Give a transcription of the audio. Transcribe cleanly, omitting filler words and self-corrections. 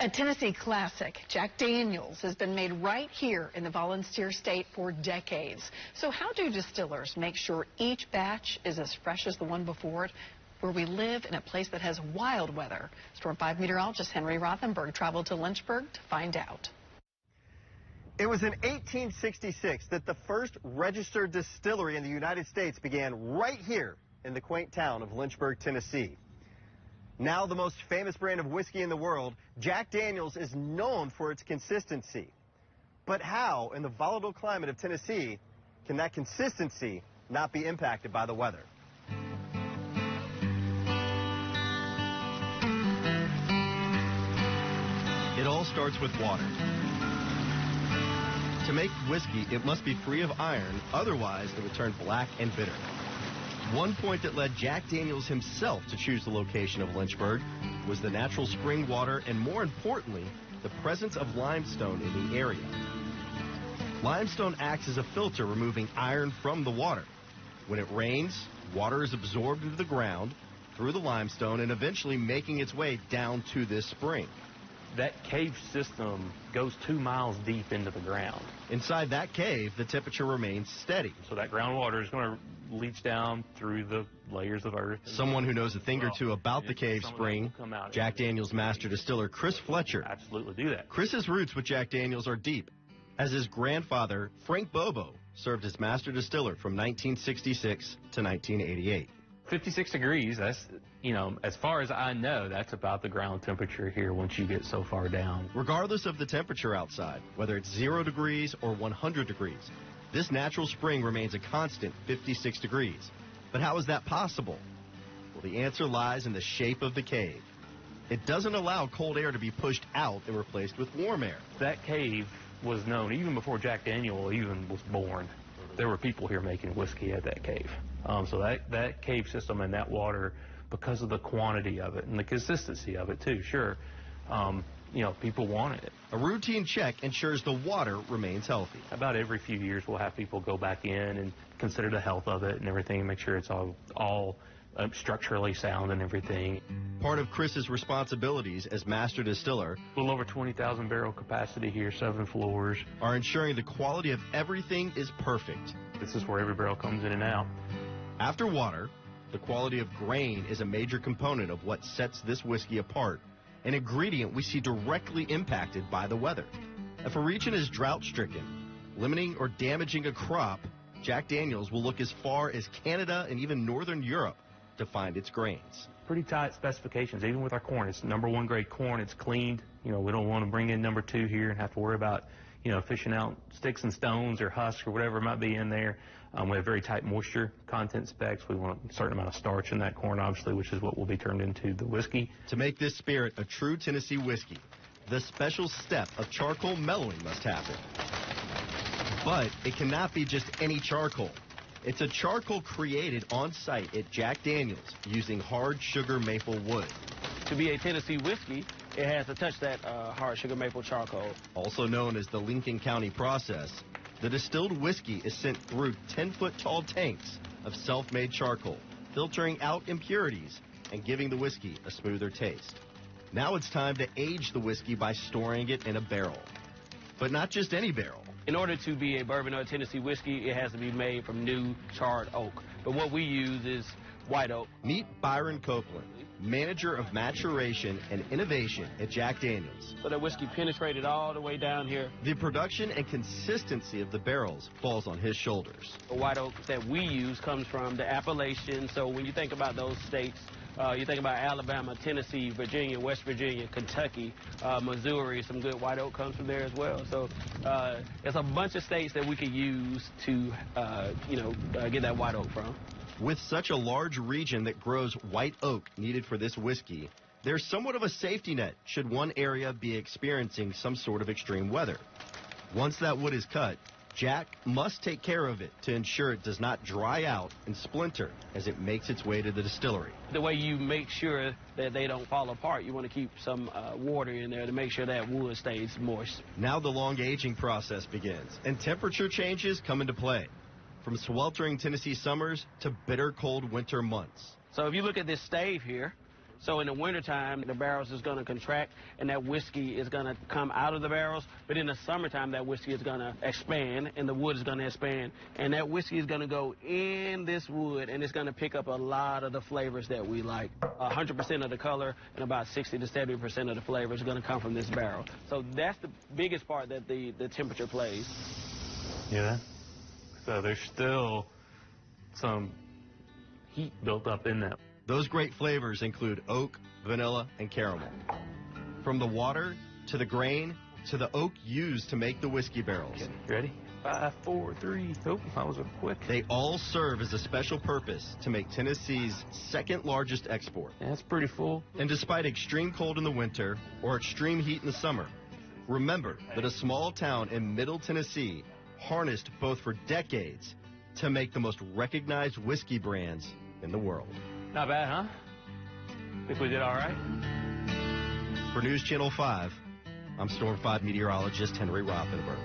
A Tennessee classic, Jack Daniels, has been made right here in the Volunteer State for decades. So how do distillers make sure each batch is as fresh as the one before it? Where we live in a place that has wild weather. Storm 5 meteorologist Henry Rothenberg traveled to Lynchburg to find out. It was in 1866 that the first registered distillery in the United States began right here in the quaint town of Lynchburg, Tennessee. Now the most famous brand of whiskey in the world, Jack Daniels is known for its consistency. But how, in the volatile climate of Tennessee, can that consistency not be impacted by the weather? It all starts with water. To make whiskey, it must be free of iron, otherwise it would turn black and bitter. One point that led Jack Daniels himself to choose the location of Lynchburg was the natural spring water and, more importantly, the presence of limestone in the area. Limestone acts as a filter, removing iron from the water. When it rains, water is absorbed into the ground through the limestone and eventually making its way down to this spring. That cave system goes 2 miles deep into the ground. Inside that cave, the temperature remains steady. So that groundwater is going to leach down through the layers of earth. Someone who knows a thing or two about the cave spring, Jack Daniels master distiller Chris Fletcher. Absolutely do that. Chris's roots with Jack Daniels are deep, as his grandfather, Frank Bobo, served as master distiller from 1966 to 1988. 56 degrees, that's, as far as I know, that's about the ground temperature here once you get so far down. Regardless of the temperature outside, whether it's 0 degrees or 100 degrees, this natural spring remains a constant 56 degrees. But how is that possible? Well, the answer lies in the shape of the cave. It doesn't allow cold air to be pushed out and replaced with warm air. That cave was known even before Jack Daniel even was born. There were people here making whiskey at that cave. So that cave system and that water, because of the quantity of it and the consistency of it too, sure, people wanted it. A routine check ensures the water remains healthy. About every few years we'll have people go back in and consider the health of it and everything, and make sure it's all structurally sound and everything. Part of Chris's responsibilities as master distiller, a little over 20,000 barrel capacity here, 7 floors, are ensuring the quality of everything is perfect. This is where every barrel comes in and out. After water, the quality of grain is a major component of what sets this whiskey apart, an ingredient we see directly impacted by the weather. If a region is drought-stricken, limiting or damaging a crop, Jack Daniels will look as far as Canada and even Northern Europe to find its grains. Pretty tight specifications, even with our corn. It's #1 grade corn. It's cleaned. We don't want to bring in #2 here and have to worry about, fishing out sticks and stones or husks or whatever might be in there. We have very tight moisture content specs. We want a certain amount of starch in that corn, obviously, which is what will be turned into the whiskey. To make this spirit a true Tennessee whiskey, the special step of charcoal mellowing must happen. But it cannot be just any charcoal. It's a charcoal created on site at Jack Daniels using hard sugar maple wood. To be a Tennessee whiskey, it has to touch that hard sugar maple charcoal. Also known as the Lincoln County process, the distilled whiskey is sent through 10-foot-tall tanks of self-made charcoal, filtering out impurities and giving the whiskey a smoother taste. Now it's time to age the whiskey by storing it in a barrel. But not just any barrel. In order to be a bourbon or a Tennessee whiskey, it has to be made from new charred oak. But what we use is white oak. Meet Byron Copeland, manager of maturation and innovation at Jack Daniels. So that whiskey penetrated all the way down here. The production and consistency of the barrels falls on his shoulders. The white oak that we use comes from the Appalachians. So when you think about those states, you think about Alabama, Tennessee, Virginia, West Virginia, Kentucky, Missouri. Some good white oak comes from there as well. So there's a bunch of states that we could use to, get that white oak from. With such a large region that grows white oak needed for this whiskey, there's somewhat of a safety net should one area be experiencing some sort of extreme weather. Once that wood is cut, Jack must take care of it to ensure it does not dry out and splinter as it makes its way to the distillery. The way you make sure that they don't fall apart, you want to keep some water in there to make sure that wood stays moist. Now the long aging process begins, and temperature changes come into play, from sweltering Tennessee summers to bitter cold winter months. So if you look at this stave here, So in the wintertime, the barrels is going to contract, and that whiskey is going to come out of the barrels. But in the summertime, that whiskey is going to expand, and the wood is going to expand. And that whiskey is going to go in this wood, and it's going to pick up a lot of the flavors that we like. 100% of the color and about 60 to 70% of the flavor is going to come from this barrel. So that's the biggest part that the temperature plays. Yeah. So there's still some heat built up in that. Those great flavors include oak, vanilla, and caramel. From the water to the grain to the oak used to make the whiskey barrels. Okay, ready? 5, 4, 3. Oh, that was a quick. They all serve as a special purpose to make Tennessee's second largest export. That's pretty full. And despite extreme cold in the winter or extreme heat in the summer, remember that a small town in Middle Tennessee harnessed both for decades to make the most recognized whiskey brands in the world. Not bad, huh? Think we did all right? For News Channel 5, I'm Storm 5 meteorologist Henry Rothenberg.